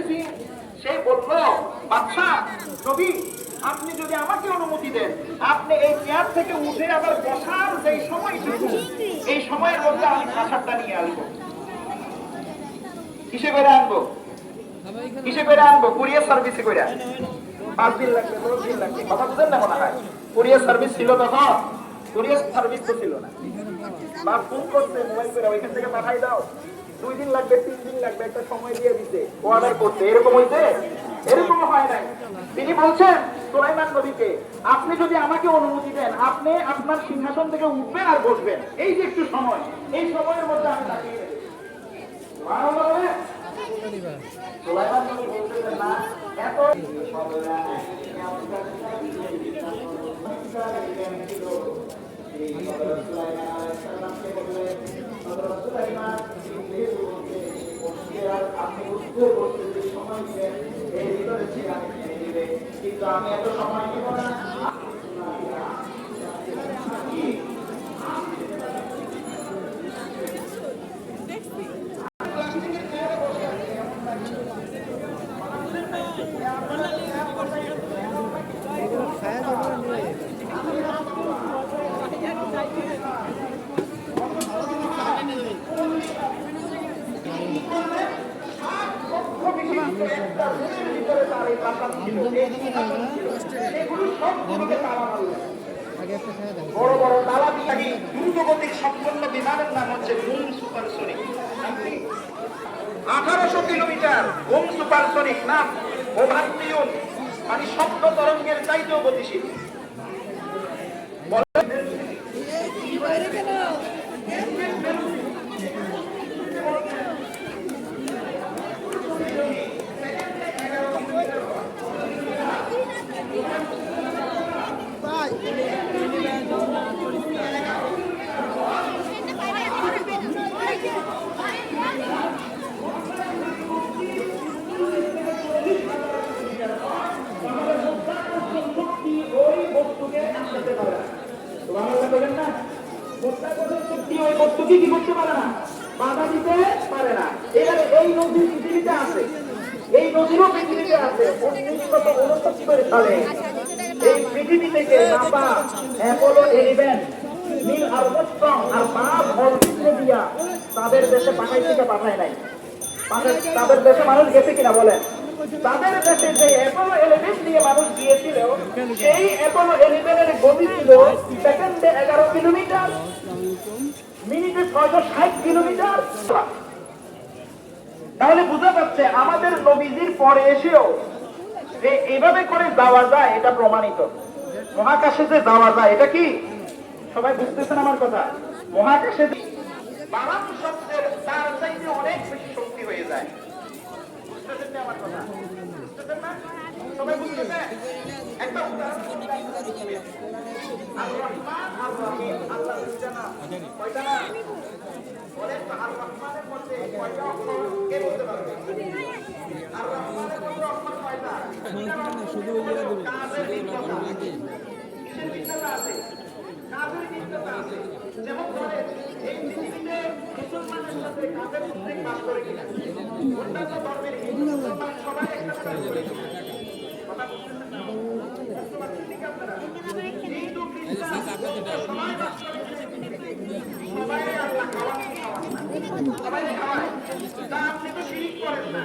দেখতেছি সেই বলল, বাদশা নবী, আপনি যদি আমাকে অনুমতি দেন, আপনি এই চেয়ার থেকে উঠে আবার বসার যে সময়টুকু, এই সময়ের মধ্যে আমি খাসারটা নিয়ে আসবো। কিসে করে আনবো? কিসে করে আনবো? কুরিয়ার সার্ভিসে করে। 5 দিন লাগবে, 10 দিন লাগবে, কথা বুঝেন না মনে হয়? কুরিয়ার সার্ভিস ছিল তখন? কুরিয়ার সার্ভিস তো ছিল না। বা ফোন করতে মোবাইল করে ওইখান থেকে পাঠাই দাও, 2 দিন লাগবে, 3 দিন লাগবে, একটা সময় দিয়ে দিতে অর্ডার করতে। এরকম হইছে? এরকম হয় নাই। তিনি বলছেন সুলাইমান নবীকে, আপনি যদি আমাকে অনুমতি দেন, আপনি আপনার সিংহাসন থেকে উঠবেন আর বসবেন, এই যে একটু সময়, এই সময়ের মধ্যে আমি তাকিয়ে দেব। সুলাইমান নবী বলতেছেন না এত আপনি উত্তর করতে যে সময় দিবেন এর ভিতরে সে আপনি দিবে, কিন্তু আমি এত সময় দিব না। বড় বড় তালা দিয়ে দ্রুতগতির সম্পন্ন বিমানের নাম হচ্ছে broom supersonic. 1800 kilometre broom supersonic নাম ওভারটিউন, মানে শব্দ তরঙ্গের চাইতেও গতিশীল। কি করতে পারে না, বাধা দিতে পারে না। এই নদী পৃথিবীতে আছে, এই নদীরও পৃথিবীতে আছে। 1969 সালে এই পৃথিবী থেকে নাসা, অ্যাপোলো 11, নীল আর্মস্ট্রং আর বাজ অলড্রিন দিয়া তাদের দেশে পাঠাইছে কি পাঠায় নাই? তাদের দেশে মানুষ গেছে কিনা বলেন? তাদের দেশে যে অ্যাপোলো 11 দিয়ে মানুষ গিয়েছিল, সেই অ্যাপোলো 11 এর গতি ছিল সেকেন্ডে 11 কিলোমিটার, মিনিটে 660 কিলোমিটার। তাহলে বোঝা যাচ্ছে আমাদের নবীজির পরে এসেও যে এভাবে করে যাওয়া যায়, এটা প্রমাণিত। মহাকাশে যে যাওয়া যায়, এটা কি সবাই বুঝতেছেন আমার কথা? মহাকাশে বানান শব্দের তার চাইতে অনেক বেশি শক্তি হয়ে যায়। বুঝতেছেন না আমার কথা? বুঝতেছেন না? সবাই বুঝতেছেন? একটা উদাহরণ আর রহমান আর রহিম, আল্লাহ জানা কয়টা না? বলেন তো, আর রহমানের মধ্যে কয়টা অক্ষর কে বলতে পারবে? আর রহমানের মধ্যে অক্ষর কয়টা? শুধু ওইটা দেবে, কাজের বিদ্যা আছে, কিসের বিদ্যা আছে? কাজের বিদ্যা আছে। যেমন ধরেন এই পৃথিবীতে মুসলমানের সাথে কাজের মধ্যে কাজ করে কিনা? অন্যান্য ধর্মের হিন্দু মুসলমান সবাই একটা কাজ করে কিনা? কথা বুঝতেছেন না? হিন্দু খ্রিস্টান সবাই কাজ করে সবাই আল্লাহ খাওয়ান, সবাই খাওয়ায়। তা আপনি তো শিরিক করেন না।